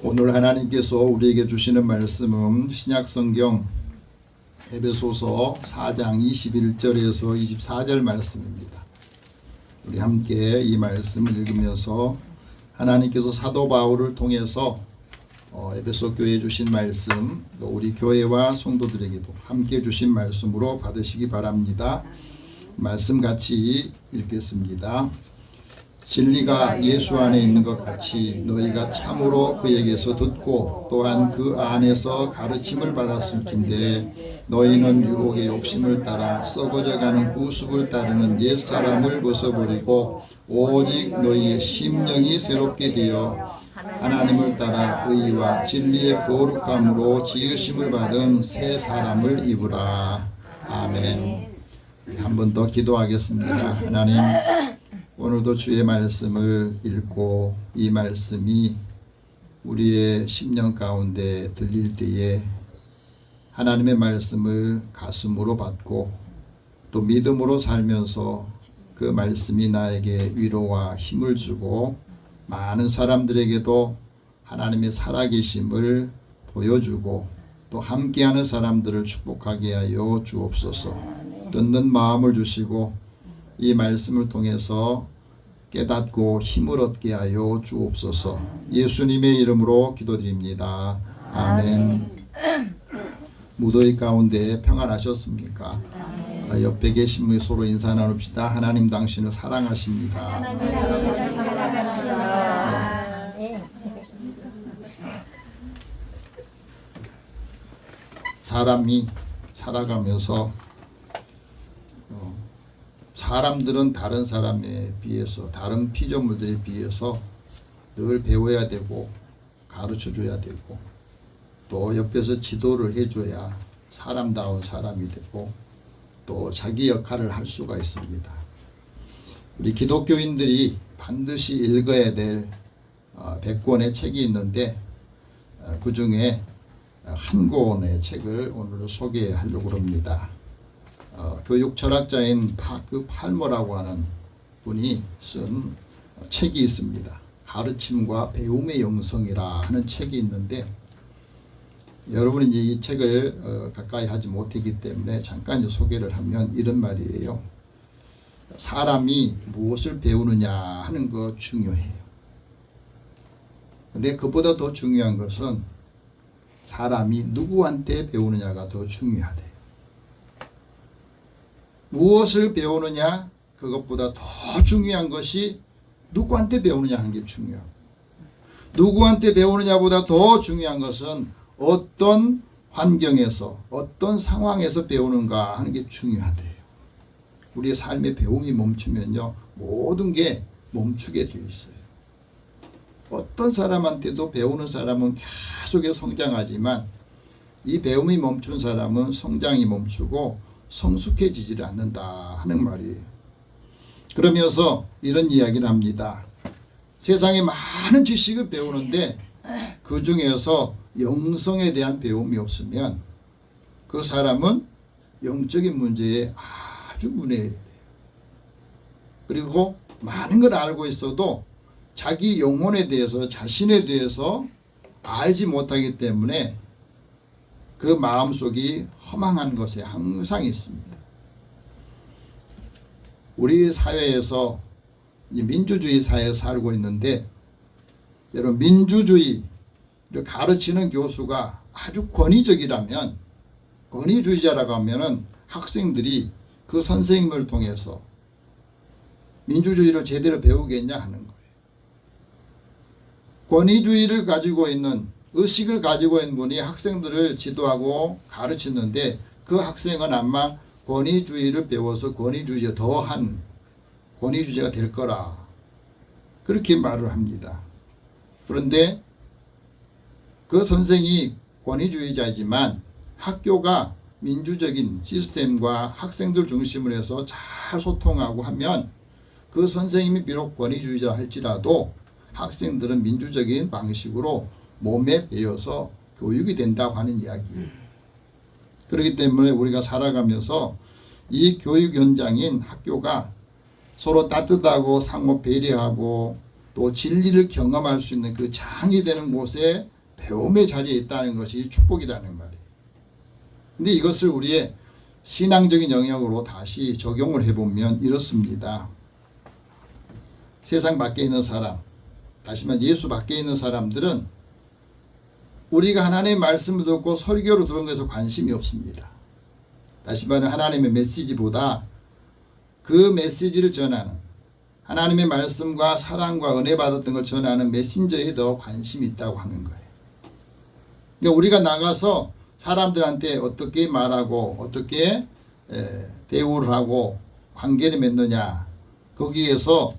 오늘 하나님께서 우리에게 주시는 말씀은 신약성경 에베소서 4장 21절에서 24절 말씀입니다. 우리 함께 이 말씀을 읽으면서 하나님께서 사도 바울을 통해서 에베소 교회에 주신 말씀, 또 우리 교회와 성도들에게도 함께 주신 말씀으로 받으시기 바랍니다. 말씀 같이 읽겠습니다. 진리가 예수 안에 있는 것 같이 너희가 참으로 그에게서 듣고 또한 그 안에서 가르침을 받았을 텐데 너희는 유혹의 욕심을 따라 썩어져가는 구습을 따르는 옛사람을 벗어버리고 오직 너희의 심령이 새롭게 되어 하나님을 따라 의와 진리의 거룩함으로 지으심을 받은 새 사람을 입으라. 아멘. 한 번 더 기도하겠습니다. 하나님, 오늘도 주의 말씀을 읽고 이 말씀이 우리의 심령 가운데 들릴 때에 하나님의 말씀을 가슴으로 받고 또 믿음으로 살면서 그 말씀이 나에게 위로와 힘을 주고 많은 사람들에게도 하나님의 살아계심을 보여주고 또 함께하는 사람들을 축복하게 하여 주옵소서. 듣는 마음을 주시고 이 말씀을 통해서 깨닫고 힘을 얻게 하여 주옵소서. 예수님의 이름으로 기도드립니다. 아멘. 무더위 가운데 평안하셨습니까? 옆에 계신 분이 서로 인사 나눕시다. 하나님 당신을 사랑하십니다. 사람이 살아가면서 사람들은 다른 사람에 비해서 다른 피조물들에 비해서 늘 배워야 되고 가르쳐줘야 되고 또 옆에서 지도를 해줘야 사람다운 사람이 되고 또 자기 역할을 할 수가 있습니다. 우리 기독교인들이 반드시 읽어야 될 100권의 책이 있는데 그 중에 한 권의 책을 오늘 소개하려고 합니다. 교육 철학자인 파크 팔머라고 하는 분이 쓴 책이 있습니다. 가르침과 배움의 영성이라 하는 책이 있는데 여러분이 이제 이 책을 가까이 하지 못했기 때문에 잠깐 소개를 하면 이런 말이에요. 사람이 무엇을 배우느냐 하는 거 중요해요. 근데 그보다 더 중요한 것은 사람이 누구한테 배우느냐가 더 중요하대요. 무엇을 배우느냐 그것보다 더 중요한 것이 누구한테 배우느냐 하는 게 중요하고 누구한테 배우느냐보다 더 중요한 것은 어떤 환경에서 어떤 상황에서 배우는가 하는 게 중요하대요. 우리의 삶의 배움이 멈추면요 모든 게 멈추게 되어 있어요. 어떤 사람한테도 배우는 사람은 계속해서 성장하지만 이 배움이 멈춘 사람은 성장이 멈추고 성숙해지지를 않는다 하는 말이에요. 그러면서 이런 이야기를 합니다. 세상에 많은 지식을 배우는데 그 중에서 영성에 대한 배움이 없으면 그 사람은 영적인 문제에 아주 문외해요. 그리고 많은 걸 알고 있어도 자기 영혼에 대해서 자신에 대해서 알지 못하기 때문에 그 마음속이 허망한 것에 항상 있습니다. 우리 사회에서 민주주의 사회에 살고 있는데 여러분 민주주의를 가르치는 교수가 아주 권위적이라면 권위주의자라고 하면은 학생들이 그 선생님을 통해서 민주주의를 제대로 배우겠냐 하는 거예요. 권위주의를 가지고 있는 의식을 가지고 있는 분이 학생들을 지도하고 가르치는데 그 학생은 아마 권위주의를 배워서 권위주의에 더한 권위주의자가 될 거라 그렇게 말을 합니다. 그런데 그 선생이 권위주의자이지만 학교가 민주적인 시스템과 학생들 중심으로 해서 잘 소통하고 하면 그 선생님이 비록 권위주의자 할지라도 학생들은 민주적인 방식으로 몸에 배어서 교육이 된다고 하는 이야기예요. 그렇기 때문에 우리가 살아가면서 이 교육 현장인 학교가 서로 따뜻하고 상호 배려하고 또 진리를 경험할 수 있는 그 장이 되는 곳에 배움의 자리에 있다는 것이 축복이라는 말이에요. 근데 이것을 우리의 신앙적인 영역으로 다시 적용을 해보면 이렇습니다. 세상 밖에 있는 사람, 다시 말해 예수 밖에 있는 사람들은 우리가 하나님의 말씀을 듣고 설교를 들은 것에 관심이 없습니다. 다시 말해 하나님의 메시지보다 그 메시지를 전하는 하나님의 말씀과 사랑과 은혜 받았던 걸 전하는 메신저에 더 관심이 있다고 하는 거예요. 그러니까 우리가 나가서 사람들한테 어떻게 말하고 어떻게 대우를 하고 관계를 맺느냐, 거기에서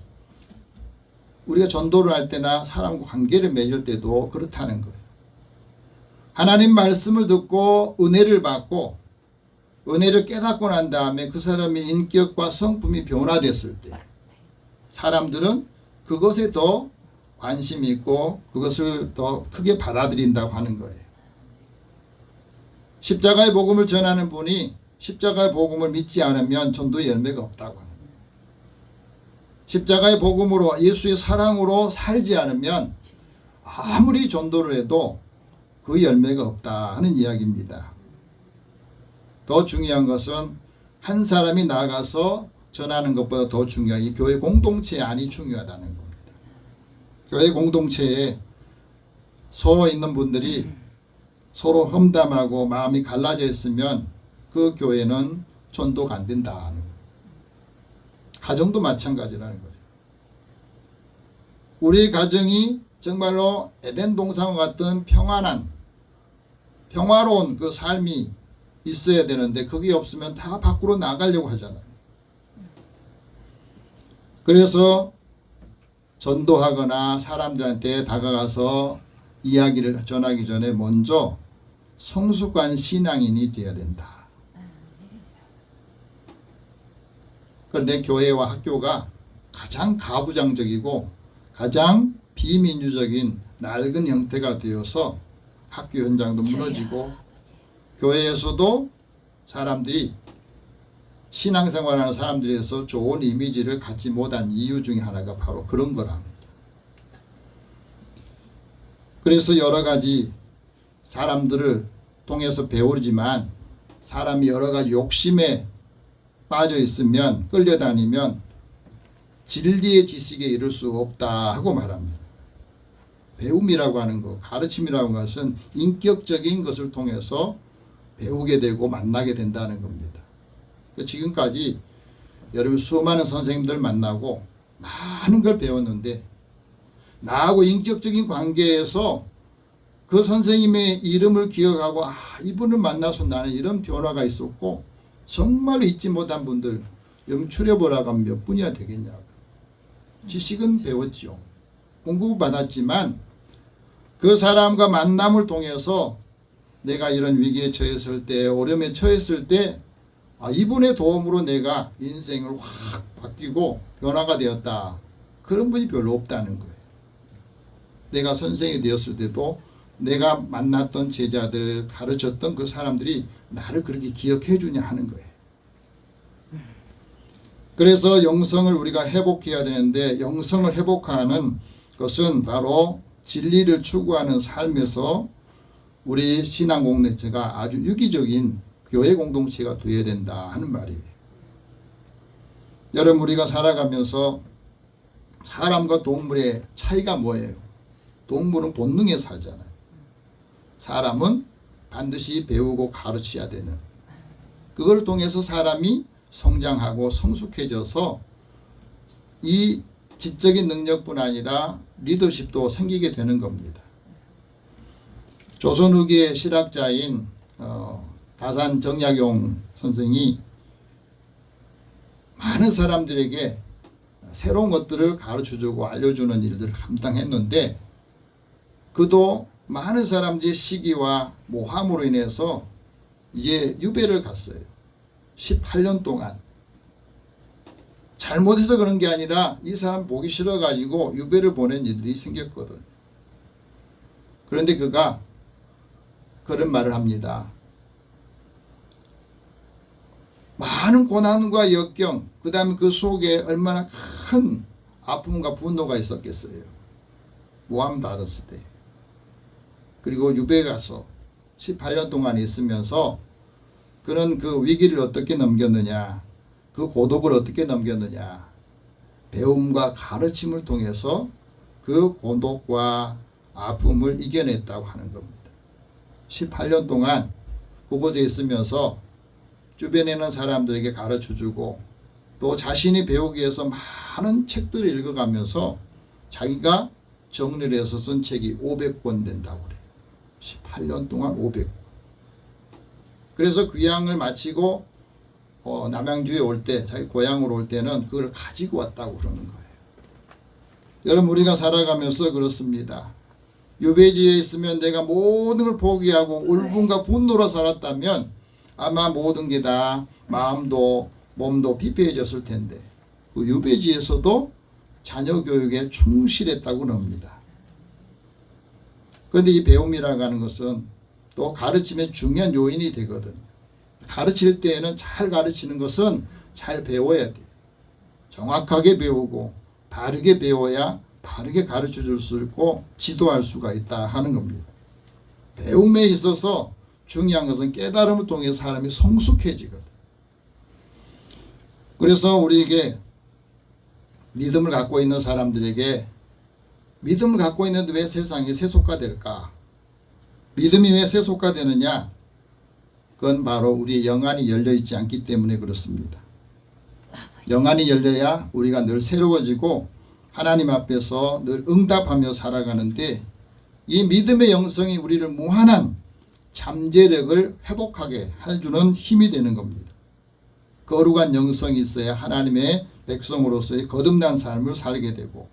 우리가 전도를 할 때나 사람과 관계를 맺을 때도 그렇다는 거예요. 하나님 말씀을 듣고 은혜를 받고 은혜를 깨닫고 난 다음에 그 사람의 인격과 성품이 변화됐을 때 사람들은 그것에 더 관심이 있고 그것을 더 크게 받아들인다고 하는 거예요. 십자가의 복음을 전하는 분이 십자가의 복음을 믿지 않으면 전도의 열매가 없다고 합니다. 십자가의 복음으로 예수의 사랑으로 살지 않으면 아무리 전도를 해도 그 열매가 없다 하는 이야기입니다. 더 중요한 것은 한 사람이 나가서 전하는 것보다 더 중요한 이 교회 공동체의 안이 중요하다는 겁니다. 교회 공동체에 서로 있는 분들이 서로 험담하고 마음이 갈라져 있으면 그 교회는 전도가 안 된다. 가정도 마찬가지라는 거죠. 우리 가정이 정말로 에덴 동산과 같은 평화로운 그 삶이 있어야 되는데 그게 없으면 다 밖으로 나가려고 하잖아요. 그래서 전도하거나 사람들한테 다가가서 이야기를 전하기 전에 먼저 성숙한 신앙인이 되어야 된다. 그런데 교회와 학교가 가장 가부장적이고 가장 비민주적인 낡은 형태가 되어서 학교 현장도 무너지고 교회에서도 사람들이 신앙생활하는 사람들에서 좋은 이미지를 갖지 못한 이유 중에 하나가 바로 그런 거랍니다. 그래서 여러 가지 사람들을 통해서 배우지만 사람이 여러 가지 욕심에 빠져 있으면 끌려다니면 진리의 지식에 이를 수 없다 하고 말합니다. 배움이라고 하는 것, 가르침이라고 하는 것은 인격적인 것을 통해서 배우게 되고 만나게 된다는 겁니다. 지금까지 여러분 수많은 선생님들 만나고 많은 걸 배웠는데 나하고 인격적인 관계에서 그 선생님의 이름을 기억하고 이분을 만나서 나는 이런 변화가 있었고 정말로 잊지 못한 분들 영출해보라고 하면 몇 분이나 되겠냐고. 지식은 배웠죠. 공부 받았지만 그 사람과 만남을 통해서 내가 이런 위기에 처했을 때 어려움에 처했을 때 이분의 도움으로 내가 인생을 확 바뀌고 변화가 되었다. 그런 분이 별로 없다는 거예요. 내가 선생이 되었을 때도 내가 만났던 제자들 가르쳤던 그 사람들이 나를 그렇게 기억해 주냐 하는 거예요. 그래서 영성을 우리가 회복해야 되는데 영성을 회복하는 것은 바로 진리를 추구하는 삶에서 우리 신앙 공동체가 아주 유기적인 교회 공동체가 되어야 된다 하는 말이에요. 여러분 우리가 살아가면서 사람과 동물의 차이가 뭐예요? 동물은 본능에 살잖아요. 사람은 반드시 배우고 가르쳐야 되는, 그걸 통해서 사람이 성장하고 성숙해져서 이 지적인 능력뿐 아니라 리더십도 생기게 되는 겁니다. 조선 후기의 실학자인 다산 정약용 선생이 많은 사람들에게 새로운 것들을 가르쳐주고 알려주는 일들을 감당했는데 그도 많은 사람들의 시기와 모함으로 인해서 이제 유배를 갔어요. 18년 동안. 잘못해서 그런 게 아니라 이 사람 보기 싫어가지고 유배를 보낸 일들이 생겼거든. 그런데 그가 그런 말을 합니다. 많은 고난과 역경, 그 다음에 그 속에 얼마나 큰 아픔과 분노가 있었겠어요. 모함 받았을 때. 그리고 유배에 가서 18년 동안 있으면서 그런 그 위기를 어떻게 넘겼느냐, 그 고독을 어떻게 넘겼느냐, 배움과 가르침을 통해서 그 고독과 아픔을 이겨냈다고 하는 겁니다. 18년 동안 그곳에 있으면서 주변에 있는 사람들에게 가르쳐주고 또 자신이 배우기 위해서 많은 책들을 읽어가면서 자기가 정리를 해서 쓴 책이 500권 된다고 그래요. 18년 동안 500권. 그래서 귀향을 마치고 남양주에 올 때, 자기 고향으로 올 때는 그걸 가지고 왔다고 그러는 거예요. 여러분, 우리가 살아가면서 그렇습니다. 유배지에 있으면 내가 모든 걸 포기하고 울분과 분노로 살았다면 아마 모든 게 다 마음도 몸도 피폐해졌을 텐데 그 유배지에서도 자녀 교육에 충실했다고 합니다. 그런데 이 배움이라고 하는 것은 또 가르침의 중요한 요인이 되거든. 가르칠 때에는 잘 가르치는 것은 잘 배워야 돼. 정확하게 배우고 바르게 배워야 바르게 가르쳐 줄 수 있고 지도할 수가 있다 하는 겁니다. 배움에 있어서 중요한 것은 깨달음을 통해 사람이 성숙해지거든. 그래서 우리에게 믿음을 갖고 있는 사람들에게 믿음을 갖고 있는데 왜 세상이 세속화될까? 믿음이 왜 세속화되느냐? 그건 바로 우리의 영안이 열려있지 않기 때문에 그렇습니다. 영안이 열려야 우리가 늘 새로워지고 하나님 앞에서 늘 응답하며 살아가는데 이 믿음의 영성이 우리를 무한한 잠재력을 회복하게 해주는 힘이 되는 겁니다. 거룩한 영성이 있어야 하나님의 백성으로서의 거듭난 삶을 살게 되고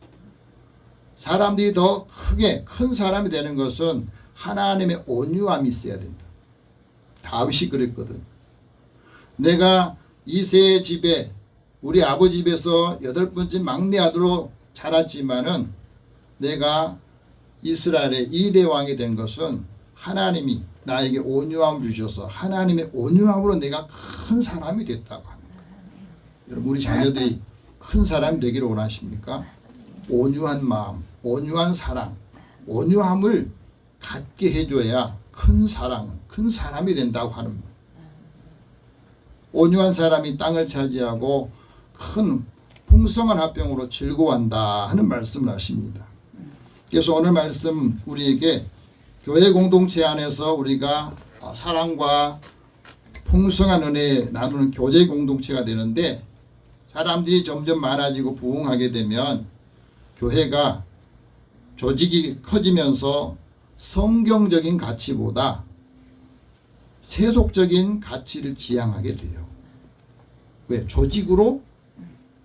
사람들이 더 크게 큰 사람이 되는 것은 하나님의 온유함이 있어야 된다. 다윗이 그랬거든. 내가 이새의 집에 우리 아버지 집에서 8번째 막내 아들로 자랐지만은 내가 이스라엘의 2대 왕이 된 것은 하나님이 나에게 온유함을 주셔서 하나님의 온유함으로 내가 큰 사람이 됐다고 합니다. 여러분, 우리 자녀들이 큰 사람이 되기를 원하십니까? 온유한 마음, 온유한 사랑, 온유함을 갖게 해줘야 큰 사랑, 큰 사람이 된다고 하는 거예요. 온유한 사람이 땅을 차지하고 큰 풍성한 화병으로 즐거워한다 하는 말씀을 하십니다. 그래서 오늘 말씀 우리에게 교회 공동체 안에서 우리가 사랑과 풍성한 은혜 나누는 교제 공동체가 되는데 사람들이 점점 많아지고 부흥하게 되면 교회가 조직이 커지면서 성경적인 가치보다 세속적인 가치를 지향하게 돼요. 왜? 조직으로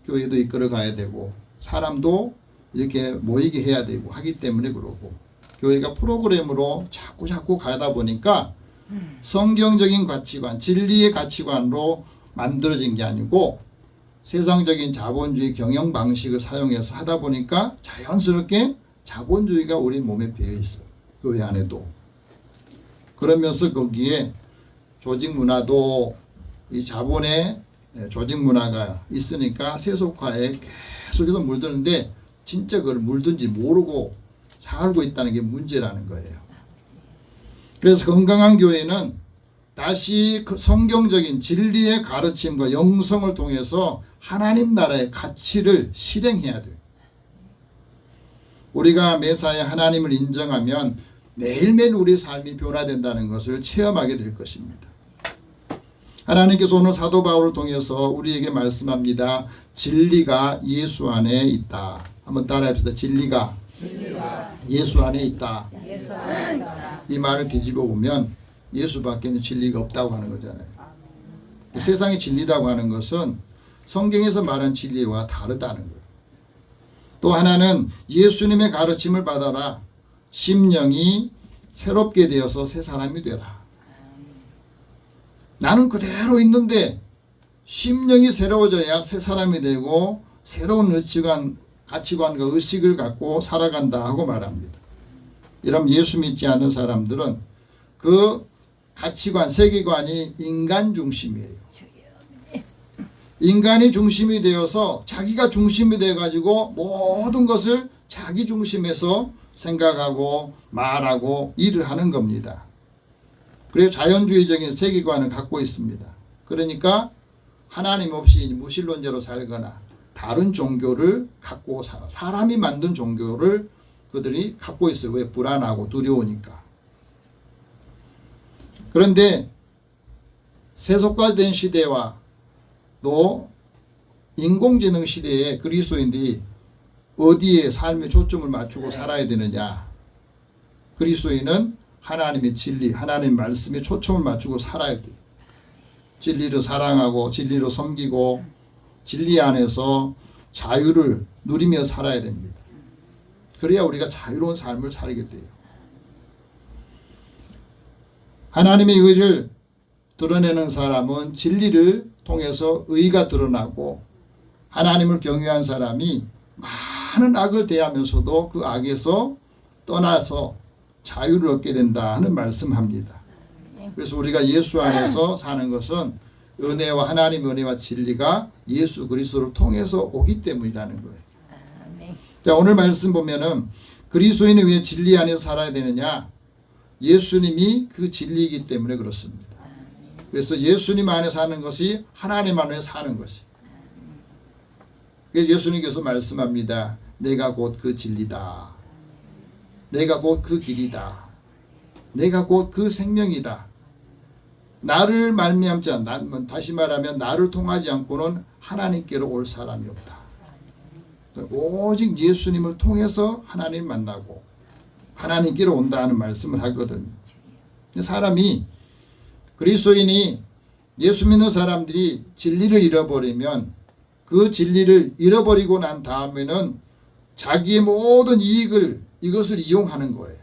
교회도 이끌어 가야 되고 사람도 이렇게 모이게 해야 되고 하기 때문에 그러고 교회가 프로그램으로 자꾸 가다 보니까 성경적인 가치관, 진리의 가치관으로 만들어진 게 아니고 세상적인 자본주의 경영 방식을 사용해서 하다 보니까 자연스럽게 자본주의가 우리 몸에 배어 있어요. 교회 안에도. 그러면서 거기에 조직 문화도 이 자본의 조직 문화가 있으니까 세속화에 계속해서 물드는데 진짜 그걸 물든지 모르고 살고 있다는 게 문제라는 거예요. 그래서 건강한 교회는 다시 그 성경적인 진리의 가르침과 영성을 통해서 하나님 나라의 가치를 실행해야 돼요. 우리가 매사에 하나님을 인정하면 매일매일 우리 삶이 변화된다는 것을 체험하게 될 것입니다. 하나님께서 오늘 사도 바울을 통해서 우리에게 말씀합니다. 진리가 예수 안에 있다. 한번 따라합시다. 진리가 예수 안에 있다. 이 말을 뒤집어 보면 예수밖에는 진리가 없다고 하는 거잖아요. 세상의 진리라고 하는 것은 성경에서 말한 진리와 다르다는 거예요. 또 하나는 예수님의 가르침을 받아라. 심령이 새롭게 되어서 새 사람이 되라. 나는 그대로 있는데 심령이 새로워져야 새 사람이 되고 새로운 가치관과 의식을 갖고 살아간다 하고 말합니다. 이런 예수 믿지 않는 사람들은 그 가치관, 세계관이 인간 중심이에요. 인간이 중심이 되어서 자기가 중심이 되어가지고 모든 것을 자기 중심에서 생각하고 말하고 일을 하는 겁니다. 그리고 자연주의적인 세계관을 갖고 있습니다. 그러니까 하나님 없이 무신론자로 살거나 다른 종교를 갖고 살아. 사람이 만든 종교를 그들이 갖고 있어요. 왜? 불안하고 두려우니까. 그런데 세속화된 시대와 또 인공지능 시대에 그리스도인들이 어디에 삶의 초점을 맞추고 살아야 되느냐. 그리스도인은 하나님의 진리, 하나님의 말씀에 초점을 맞추고 살아야 돼요. 진리를 사랑하고 진리로 섬기고 진리 안에서 자유를 누리며 살아야 됩니다. 그래야 우리가 자유로운 삶을 살게 돼요. 하나님의 의를 드러내는 사람은 진리를 통해서 의가 드러나고 하나님을 경외한 사람이 많은 악을 대하면서도 그 악에서 떠나서 자유를 얻게 된다 하는 말씀합니다. 그래서 우리가 예수 안에서 사는 것은 은혜와 하나님의 은혜와 진리가 예수 그리스도를 통해서 오기 때문이라는 거예요. 자, 오늘 말씀 보면은 그리스도인이 왜 진리 안에서 살아야 되느냐? 예수님이 그 진리이기 때문에 그렇습니다. 그래서 예수님 안에 사는 것이 하나님 안에 사는 것이. 그래서 예수님께서 말씀합니다. 내가 곧 그 진리다. 내가 곧 그 길이다. 내가 곧 그 생명이다. 나를 말미암지 않, 다시 말하면 나를 통하지 않고는 하나님께로 올 사람이 없다. 오직 예수님을 통해서 하나님을 만나고 하나님께로 온다는 말씀을 하거든요. 사람이 그리스도인이 예수 믿는 사람들이 진리를 잃어버리면 그 진리를 잃어버리고 난 다음에는 자기의 모든 이것을 이용하는 거예요.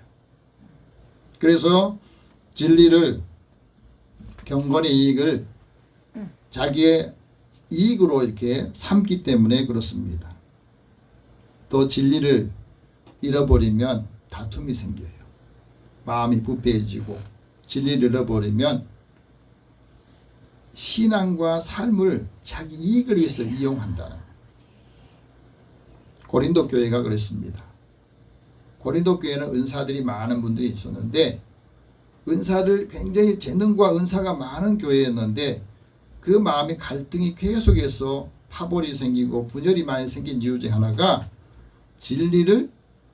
그래서 진리를 경건의 이익을 자기의 이익으로 이렇게 삼기 때문에 그렇습니다. 또 진리를 잃어버리면 다툼이 생겨요. 마음이 부패해지고 진리를 잃어버리면 신앙과 삶을 자기 이익을 위해서 이용한다는 고린도 교회가 그랬습니다. 고린도 교회는 은사들이 많은 분들이 있었는데 은사를 굉장히 재능과 은사가 많은 교회였는데 그 마음의 갈등이 계속해서 파벌이 생기고 분열이 많이 생긴 이유 중 하나가 진리를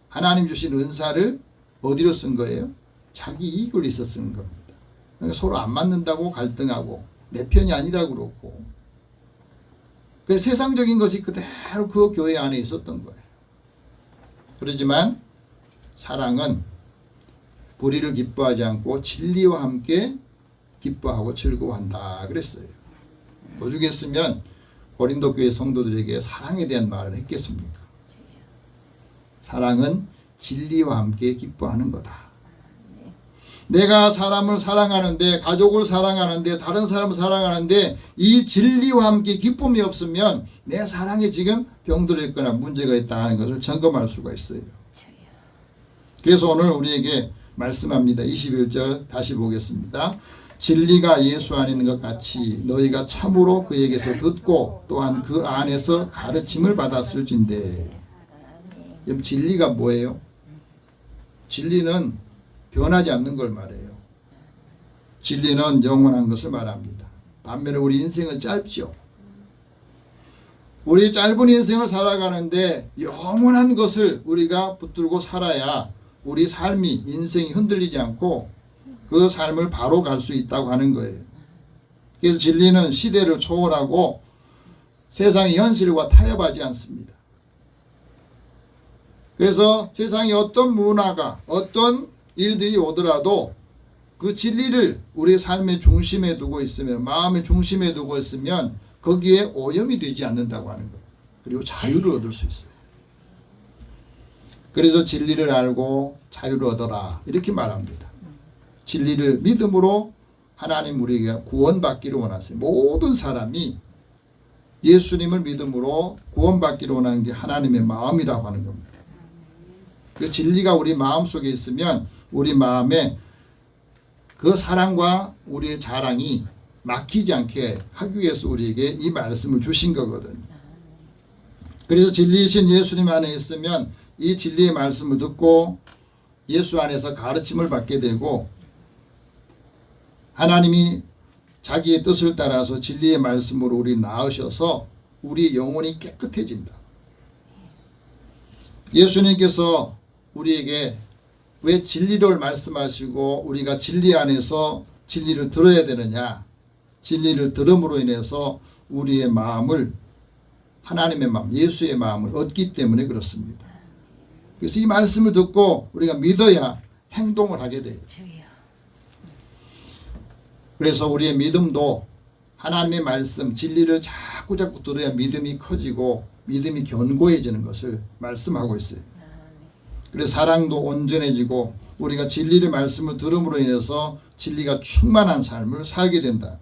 하나님 주신 은사를 어디로 쓴 거예요? 자기 이익을 위해서 쓴 겁니다. 그러니까 서로 안 맞는다고 갈등하고 내 편이 아니라고 그러고 그래서 세상적인 것이 그대로 그 교회 안에 있었던 거예요. 그렇지만 사랑은 불의를 기뻐하지 않고 진리와 함께 기뻐하고 즐거워한다 그랬어요. 오죽했으면 고린도 교회 성도들에게 사랑에 대한 말을 했겠습니까? 사랑은 진리와 함께 기뻐하는 거다. 내가 사람을 사랑하는데 가족을 사랑하는데 다른 사람을 사랑하는데 이 진리와 함께 기쁨이 없으면 내 사랑에 지금 병들어 있거나 문제가 있다 하는 것을 점검할 수가 있어요. 그래서 오늘 우리에게 말씀합니다. 21절 다시 보겠습니다. 진리가 예수 안에 있는 것 같이 너희가 참으로 그에게서 듣고 또한 그 안에서 가르침을 받았을진데. 진리가 뭐예요? 진리는 변하지 않는 걸 말해요. 진리는 영원한 것을 말합니다. 반면에 우리 인생은 짧죠. 우리 짧은 인생을 살아가는데 영원한 것을 우리가 붙들고 살아야 우리 삶이 인생이 흔들리지 않고 그 삶을 바로 갈 수 있다고 하는 거예요. 그래서 진리는 시대를 초월하고 세상의 현실과 타협하지 않습니다. 그래서 세상에 어떤 문화가 어떤 일들이 오더라도 그 진리를 우리 삶의 중심에 두고 있으면 마음의 중심에 두고 있으면 거기에 오염이 되지 않는다고 하는 거예요. 그리고 자유를 얻을 수 있어요. 그래서 진리를 알고 자유를 얻어라 이렇게 말합니다. 진리를 믿음으로 하나님 우리에게 구원받기를 원하세요. 모든 사람이 예수님을 믿음으로 구원받기를 원하는 게 하나님의 마음이라고 하는 겁니다. 그 진리가 우리 마음속에 있으면 우리 마음에 그 사랑과 우리의 자랑이 막히지 않게 하기 위해서 우리에게 이 말씀을 주신 거거든요. 그래서 진리이신 예수님 안에 있으면 이 진리의 말씀을 듣고 예수 안에서 가르침을 받게 되고 하나님이 자기의 뜻을 따라서 진리의 말씀으로 우리 낳으셔서 우리 영혼이 깨끗해진다. 예수님께서 우리에게 왜 진리를 말씀하시고 우리가 진리 안에서 진리를 들어야 되느냐? 진리를 들음으로 인해서 우리의 마음을 하나님의 마음, 예수의 마음을 얻기 때문에 그렇습니다. 그래서 이 말씀을 듣고 우리가 믿어야 행동을 하게 돼요. 그래서 우리의 믿음도 하나님의 말씀, 진리를 자꾸 들어야 믿음이 커지고 믿음이 견고해지는 것을 말씀하고 있어요. 그래서 사랑도 온전해지고 우리가 진리의 말씀을 들음으로 인해서 진리가 충만한 삶을 살게 된다.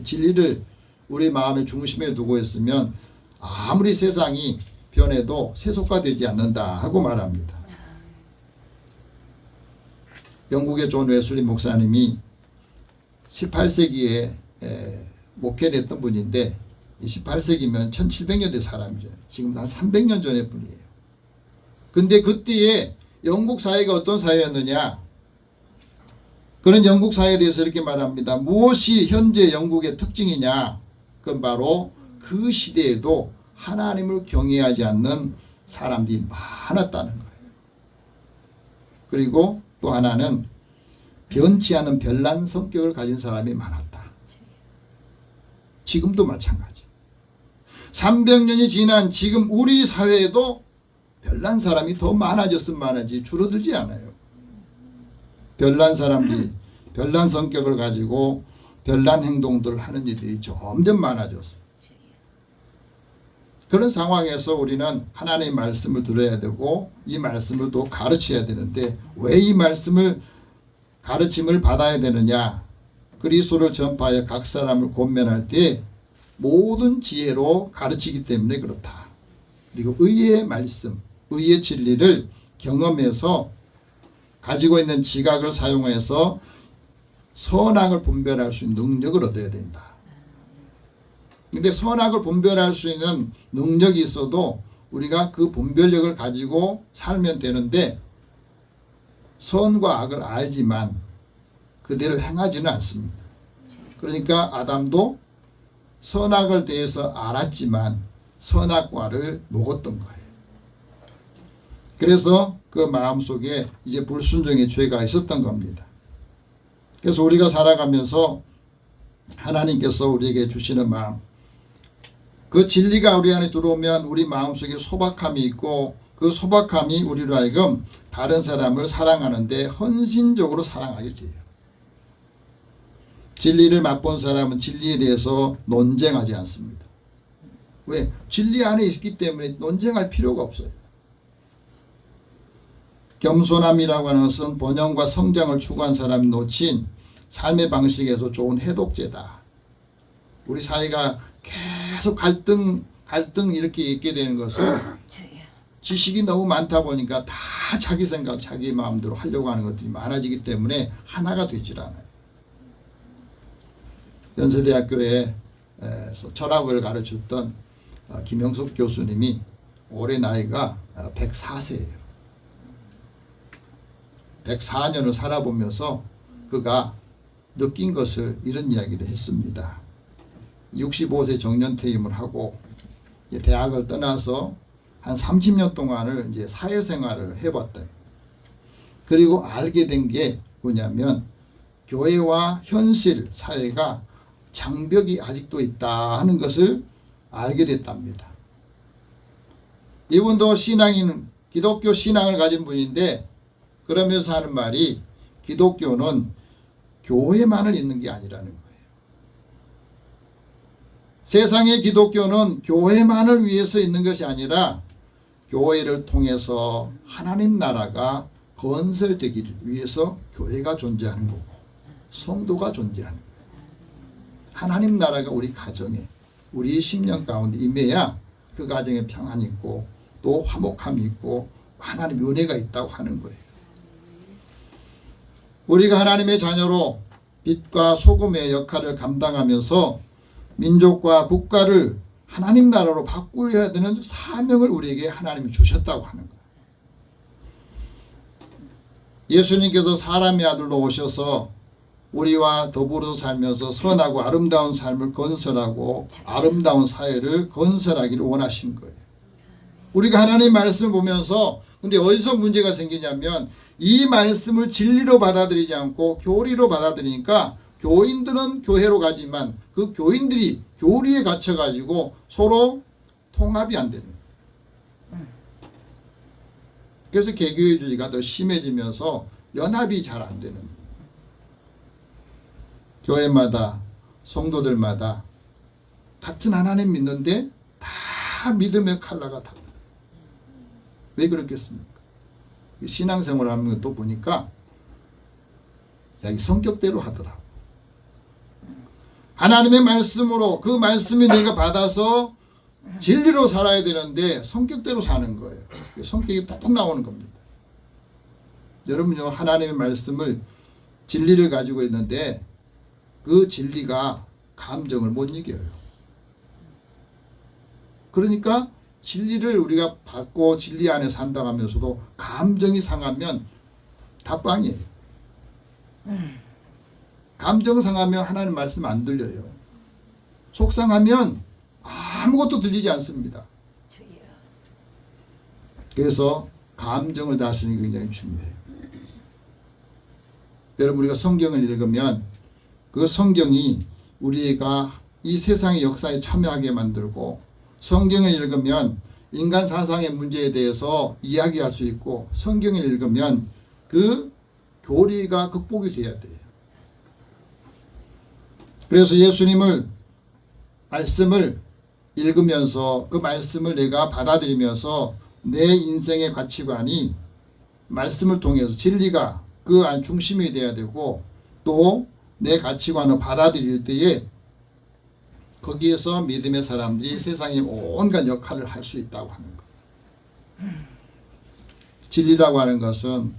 진리를 우리 마음의 중심에 두고 있으면 아무리 세상이 변해도 세속화되지 않는다 하고 말합니다. 영국의 존 웨슬리 목사님이 18세기에 목회를 했던 분인데 18세기면 1700년대 사람이죠. 지금 한 300년 전의 분이에요. 근데 그때에 영국 사회가 어떤 사회였느냐? 그런 영국 사회에 대해서 이렇게 말합니다. 무엇이 현재 영국의 특징이냐? 그건 바로 그 시대에도 하나님을 경외하지 않는 사람들이 많았다는 거예요. 그리고 또 하나는 변치 않은 별난 성격을 가진 사람이 많았다. 지금도 마찬가지. 300년이 지난 지금 우리 사회에도 별난 사람이 더 많아졌으면 많아지 줄어들지 않아요. 별난 사람들이 별난 성격을 가지고 별난 행동들을 하는 일들이 점점 많아졌어요. 그런 상황에서 우리는 하나님의 말씀을 들어야 되고 이 말씀을 또 가르쳐야 되는데 왜 이 말씀을 가르침을 받아야 되느냐? 그리스도를 전파하여 각 사람을 권면할 때 모든 지혜로 가르치기 때문에 그렇다. 그리고 의의 말씀, 의의 진리를 경험해서 가지고 있는 지각을 사용해서 선악을 분별할 수 있는 능력을 얻어야 된다. 근데 선악을 분별할 수 있는 능력이 있어도 우리가 그 분별력을 가지고 살면 되는데 선과 악을 알지만 그대로 행하지는 않습니다. 그러니까 아담도 선악을 대해서 알았지만 선악과를 먹었던 거예요. 그래서 그 마음속에 이제 불순종의 죄가 있었던 겁니다. 그래서 우리가 살아가면서 하나님께서 우리에게 주시는 마음, 그 진리가 우리 안에 들어오면 우리 마음속에 소박함이 있고 그 소박함이 우리로 하여금 다른 사람을 사랑하는데 헌신적으로 사랑하게 돼요. 진리를 맛본 사람은 진리에 대해서 논쟁하지 않습니다. 왜? 진리 안에 있기 때문에 논쟁할 필요가 없어요. 겸손함이라고 하는 것은 번영과 성장을 추구한 사람이 놓친 삶의 방식에서 좋은 해독제다. 우리 사회가 계속 갈등 이렇게 있게 되는 것은 지식이 너무 많다 보니까 다 자기 생각, 자기 마음대로 하려고 하는 것들이 많아지기 때문에 하나가 되질 않아요. 연세대학교에 철학을 가르쳤던 김영숙 교수님이 올해 나이가 104세예요. 104년을 살아보면서 그가 느낀 것을 이런 이야기를 했습니다. 65세 정년퇴임을 하고 대학을 떠나서 한 30년 동안을 이제 사회생활을 해봤다. 그리고 알게 된 게 뭐냐면 교회와 현실 사회가 장벽이 아직도 있다 하는 것을 알게 됐답니다. 이분도 신앙인 기독교 신앙을 가진 분인데 그러면서 하는 말이 기독교는 교회만을 있는 게 아니라는 거예요. 세상의 기독교는 교회만을 위해서 있는 것이 아니라 교회를 통해서 하나님 나라가 건설되기를 위해서 교회가 존재하는 거고 성도가 존재하는 거예요. 하나님 나라가 우리 가정에 우리의 심령 가운데 임해야 그 가정에 평안이 있고 또 화목함이 있고 하나님의 은혜가 있다고 하는 거예요. 우리가 하나님의 자녀로 빛과 소금의 역할을 감당하면서 민족과 국가를 하나님 나라로 바꾸려야 되는 사명을 우리에게 하나님이 주셨다고 하는 거예요. 예수님께서 사람의 아들로 오셔서 우리와 더불어 살면서 선하고 아름다운 삶을 건설하고 아름다운 사회를 건설하기를 원하신 거예요. 우리가 하나님의 말씀을 보면서 근데 어디서 문제가 생기냐면 이 말씀을 진리로 받아들이지 않고 교리로 받아들이니까 교인들은 교회로 가지만 그 교인들이 교리에 갇혀가지고 서로 통합이 안 되는 거예요. 그래서 개교회주의가 더 심해지면서 연합이 잘 안 되는 거예요. 교회마다 성도들마다 같은 하나님 믿는데 다 믿음의 컬러가 달라요. 왜 그렇겠습니까? 신앙생활을 하는 것도 보니까 자기 성격대로 하더라고. 하나님의 말씀으로 그 말씀이 내가 받아서 진리로 살아야 되는데 성격대로 사는 거예요. 성격이 톡톡 나오는 겁니다. 여러분요, 하나님의 말씀을 진리를 가지고 있는데 그 진리가 감정을 못 이겨요. 그러니까 진리를 우리가 받고 진리 안에 산다고 하면서도 감정이 상하면 다 빵이에요. 감정 상하면 하나님 말씀 안 들려요. 속상하면 아무것도 들리지 않습니다. 그래서 감정을 다스리는 게 굉장히 중요해요. 여러분, 우리가 성경을 읽으면 그 성경이 우리가 이 세상의 역사에 참여하게 만들고, 성경을 읽으면 인간 사상의 문제에 대해서 이야기할 수 있고, 성경을 읽으면 그 교리가 극복이 돼야 돼요. 그래서 예수님을 말씀을 읽으면서 그 말씀을 내가 받아들이면서 내 인생의 가치관이 말씀을 통해서 진리가 그 안 중심이 돼야 되고, 또 내 가치관을 받아들일 때에 거기에서 믿음의 사람들이 세상의 온갖 역할을 할 수 있다고 하는 것. 진리라고 하는 것은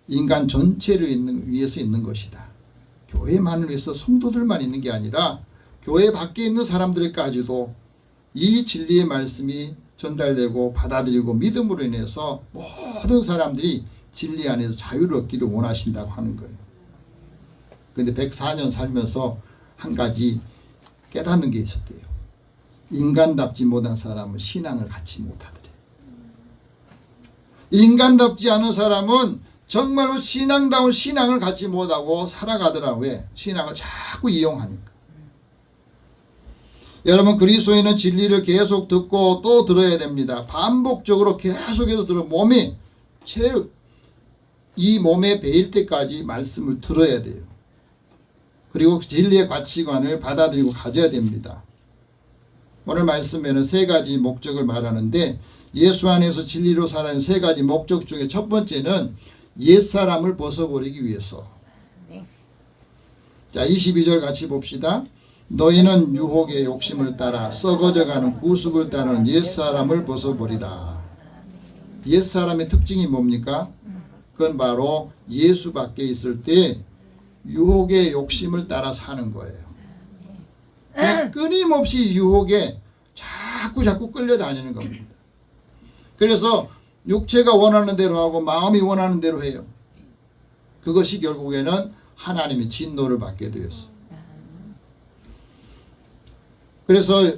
인간 전체를 위해서 있는 것이다. 교회만을 위해서 성도들만 있는 게 아니라 교회 밖에 있는 사람들까지도 이 진리의 말씀이 전달되고 받아들이고 믿음으로 인해서 모든 사람들이 진리 안에서 자유를 얻기를 원하신다고 하는 거예요. 그런데 104년 살면서 한 가지 깨닫는 게 있었대요. 인간답지 못한 사람은 신앙을 갖지 못하더래. 인간답지 않은 사람은 정말로 신앙다운 신앙을 갖지 못하고 살아가더라. 왜? 신앙을 자꾸 이용하니까. 여러분, 그리스도인은 진리를 계속 듣고 또 들어야 됩니다. 반복적으로 계속해서 들어 이 몸에 배일 때까지 말씀을 들어야 돼요. 그리고 진리의 가치관을 받아들이고 가져야 됩니다. 오늘 말씀에는 세 가지 목적을 말하는데, 예수 안에서 진리로 살아가는 세 가지 목적 중에 첫 번째는 옛사람을 벗어버리기 위해서. 자, 22절 같이 봅시다. 너희는 유혹의 욕심을 따라 썩어져가는 구습을 따르는 옛사람을 벗어버리라. 옛사람의 특징이 뭡니까? 그건 바로 예수 밖에 있을 때 유혹의 욕심을 따라 사는 거예요. 끊임없이 유혹에 자꾸 끌려다니는 겁니다. 그래서 육체가 원하는 대로 하고 마음이 원하는 대로 해요. 그것이 결국에는 하나님의 진노를 받게 되었어요. 그래서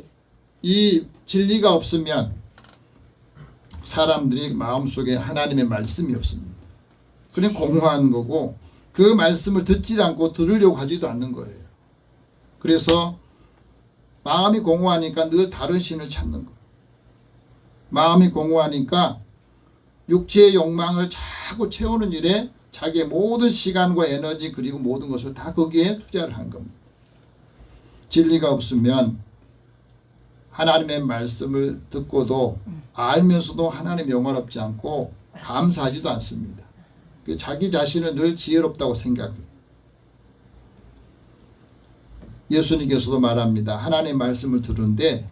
이 진리가 없으면 사람들이 마음속에 하나님의 말씀이 없습니다. 그냥 공허한 거고, 그 말씀을 듣지 않고 들으려고 하지도 않는 거예요. 그래서 마음이 공허하니까 늘 다른 신을 찾는 거예요. 마음이 공허하니까 육체의 욕망을 자꾸 채우는 일에 자기의 모든 시간과 에너지 그리고 모든 것을 다 거기에 투자를 한 겁니다. 진리가 없으면 하나님의 말씀을 듣고도 알면서도 하나님 영원롭지 않고 감사하지도 않습니다. 자기 자신을 늘 지혜롭다고 생각해요. 예수님께서도 말합니다. 하나님의 말씀을 들은데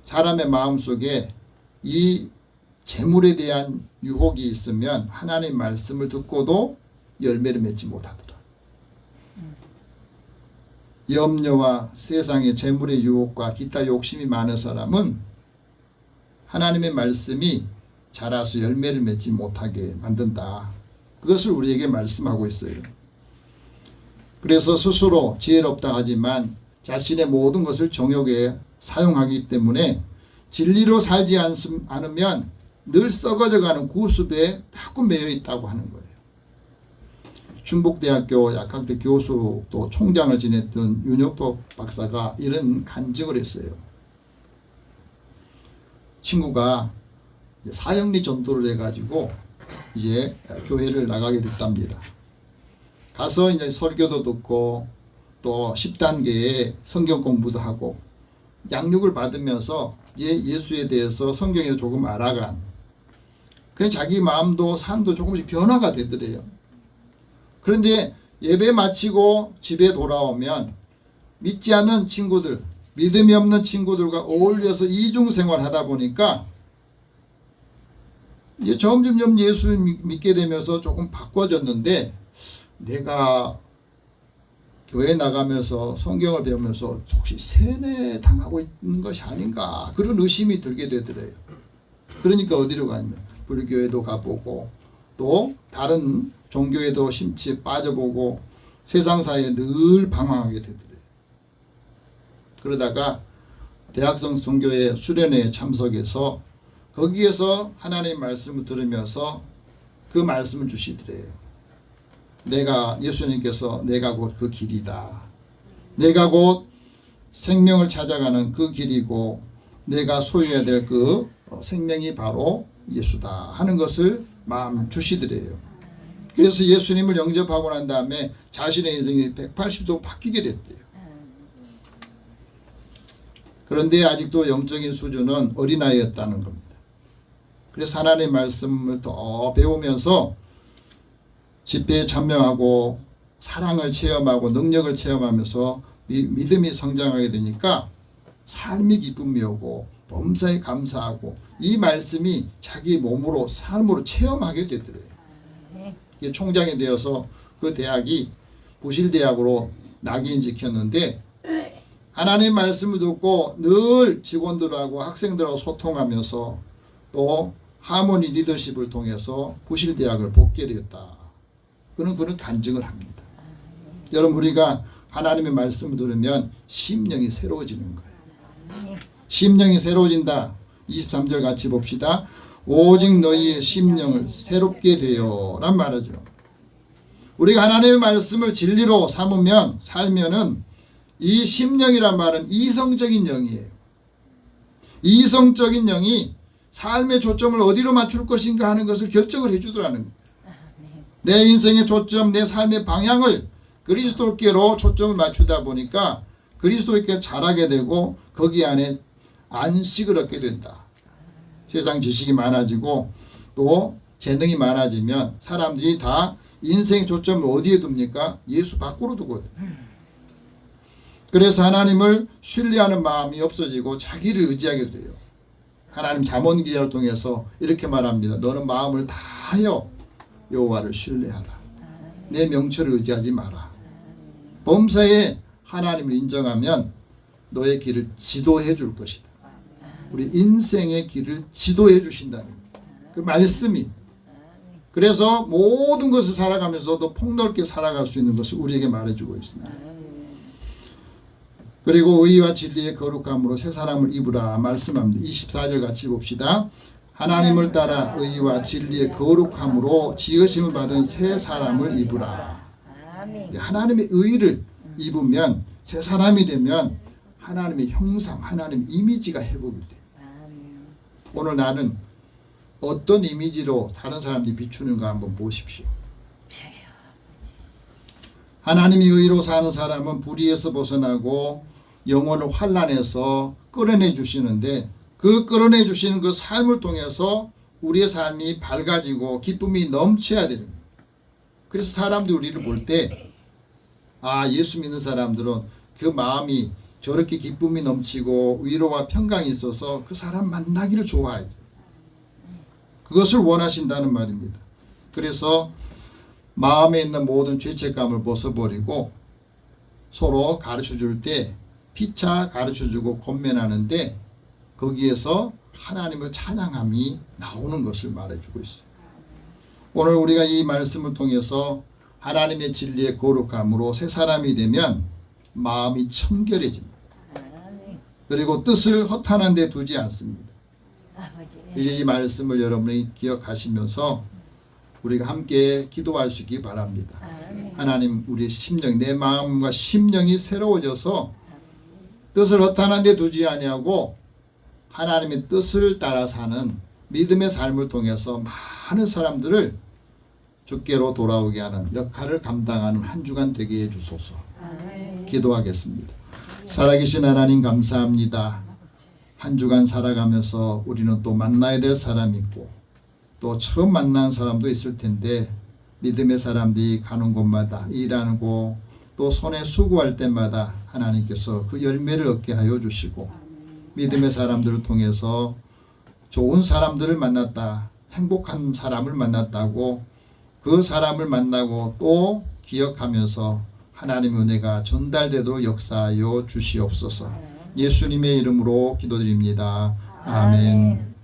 사람의 마음속에 이 재물에 대한 유혹이 있으면 하나님의 말씀을 듣고도 열매를 맺지 못하더라. 염려와 세상의 재물의 유혹과 기타 욕심이 많은 사람은 하나님의 말씀이 자라서 열매를 맺지 못하게 만든다. 그것을 우리에게 말씀하고 있어요. 그래서 스스로 지혜롭다 하지만 자신의 모든 것을 정욕에 사용하기 때문에 진리로 살지 않으면 늘 썩어져가는 구습에 자꾸 매여 있다고 하는 거예요. 충북대학교 약학대 교수 또 총장을 지냈던 윤혁도 박사가 이런 간증을 했어요. 친구가 사형리 전도를 해가지고 이제 교회를 나가게 됐답니다. 가서 이제 설교도 듣고 또 10단계의 성경 공부도 하고 양육을 받으면서 이제 예수에 대해서 성경에서 조금 알아간, 그냥 자기 마음도 삶도 조금씩 변화가 되더래요. 그런데 예배 마치고 집에 돌아오면 믿지 않는 친구들, 믿음이 없는 친구들과 어울려서 이중생활 하다 보니까 이제 점점 예수를 믿게 되면서 조금 바꿔졌는데, 내가 교회 나가면서 성경을 배우면서 혹시 세뇌 당하고 있는 것이 아닌가, 그런 의심이 들게 되더래요. 그러니까 어디로 가냐면 불교에도 가보고 또 다른 종교에도 심취에 빠져보고 세상사에 늘 방황하게 되더래요. 그러다가 대학성 선교회 수련회에 참석해서 거기에서 하나님의 말씀을 들으면서 그 말씀을 주시더래요. 예수님께서 내가 곧 그 길이다. 내가 곧 생명을 찾아가는 그 길이고 내가 소유해야 될 그 생명이 바로 예수다 하는 것을 마음 주시더래요. 그래서 예수님을 영접하고 난 다음에 자신의 인생이 180도 바뀌게 됐대요. 그런데 아직도 영적인 수준은 어린아이였다는 겁니다. 그래서 하나님의 말씀을 더 배우면서 집회에 참여하고 사랑을 체험하고 능력을 체험하면서 믿음이 성장하게 되니까 삶이 기쁨이 오고 범사에 감사하고 이 말씀이 자기 몸으로 삶으로 체험하게 되더래요. 이게 총장이 되어서 그 대학이 부실대학으로 낙인지켰는데 하나님의 말씀을 듣고 늘 직원들하고 학생들하고 소통하면서 또 하모니 리더십을 통해서 부실대학을 복귀 되었다. 그런 간증을 합니다. 여러분, 우리가 하나님의 말씀을 들으면 심령이 새로워지는 거예요. 심령이 새로워진다. 23절 같이 봅시다. 오직 너희의 심령을 새롭게 되어 란 말이죠. 우리가 하나님의 말씀을 진리로 살면은 이 심령이란 말은 이성적인 영이에요. 이성적인 영이 삶의 초점을 어디로 맞출 것인가 하는 것을 결정을 해주더라는 거예요. 내 인생의 초점, 내 삶의 방향을 그리스도께로 초점을 맞추다 보니까 그리스도께 자라게 되고 거기 안에 안식을 얻게 된다. 세상 지식이 많아지고 또 재능이 많아지면 사람들이 다 인생의 초점을 어디에 둡니까? 예수 밖으로 두거든. 그래서 하나님을 신뢰하는 마음이 없어지고 자기를 의지하게 돼요. 하나님 잠언 기자를 통해서 이렇게 말합니다. 너는 마음을 다하여 여호와를 신뢰하라. 내 명철을 의지하지 마라. 범사에 하나님을 인정하면 너의 길을 지도해 줄 것이다. 우리 인생의 길을 지도해 주신다는 그 말씀이, 그래서 모든 것을 살아가면서도 폭넓게 살아갈 수 있는 것을 우리에게 말해주고 있습니다. 그리고 의와 진리의 거룩함으로 새 사람을 입으라 말씀합니다. 24절 같이 봅시다. 하나님을 따라 의와 진리의 거룩함으로 지으심을 받은 새 사람을 입으라. 하나님의 의를 입으면 새 사람이 되면 하나님의 형상, 하나님의 이미지가 회복이 돼요. 오늘 나는 어떤 이미지로 다른 사람들이 비추는가 한번 보십시오. 하나님의 의로 사는 사람은 불의에서 벗어나고 영혼을 환난에서 끌어내 주시는데 그 끌어내 주시는 그 삶을 통해서 우리의 삶이 밝아지고 기쁨이 넘쳐야 되는 거예요. 그래서 사람들이 우리를 볼 때 예수 믿는 사람들은 그 마음이 저렇게 기쁨이 넘치고 위로와 평강이 있어서 그 사람 만나기를 좋아해요. 그것을 원하신다는 말입니다. 그래서 마음에 있는 모든 죄책감을 벗어버리고 서로 가르쳐줄 때 피차 가르쳐주고 권면하는데 거기에서 하나님을 찬양함이 나오는 것을 말해주고 있어요. 오늘 우리가 이 말씀을 통해서 하나님의 진리의 거룩함으로 새 사람이 되면 마음이 청결해집니다. 그리고 뜻을 허탄한 데 두지 않습니다. 이제 이 말씀을 여러분이 기억하시면서 우리가 함께 기도할 수 있기 바랍니다. 하나님, 우리 심령, 내 마음과 심령이 새로워져서 뜻을 허탄한 데 두지 아니하고 하나님의 뜻을 따라 사는 믿음의 삶을 통해서 많은 사람들을 주께로 돌아오게 하는 역할을 감당하는 한 주간 되게 해주소서. 기도하겠습니다. 살아계신 하나님 감사합니다. 한 주간 살아가면서 우리는 또 만나야 될 사람이 있고 또 처음 만난 사람도 있을 텐데 믿음의 사람들이 가는 곳마다 일하는 곳 또 손에 수고할 때마다 하나님께서 그 열매를 얻게 하여 주시고 믿음의 사람들을 통해서 좋은 사람들을 만났다, 행복한 사람을 만났다고 그 사람을 만나고 또 기억하면서 하나님의 은혜가 전달되도록 역사하여 주시옵소서. 예수님의 이름으로 기도드립니다. 아멘.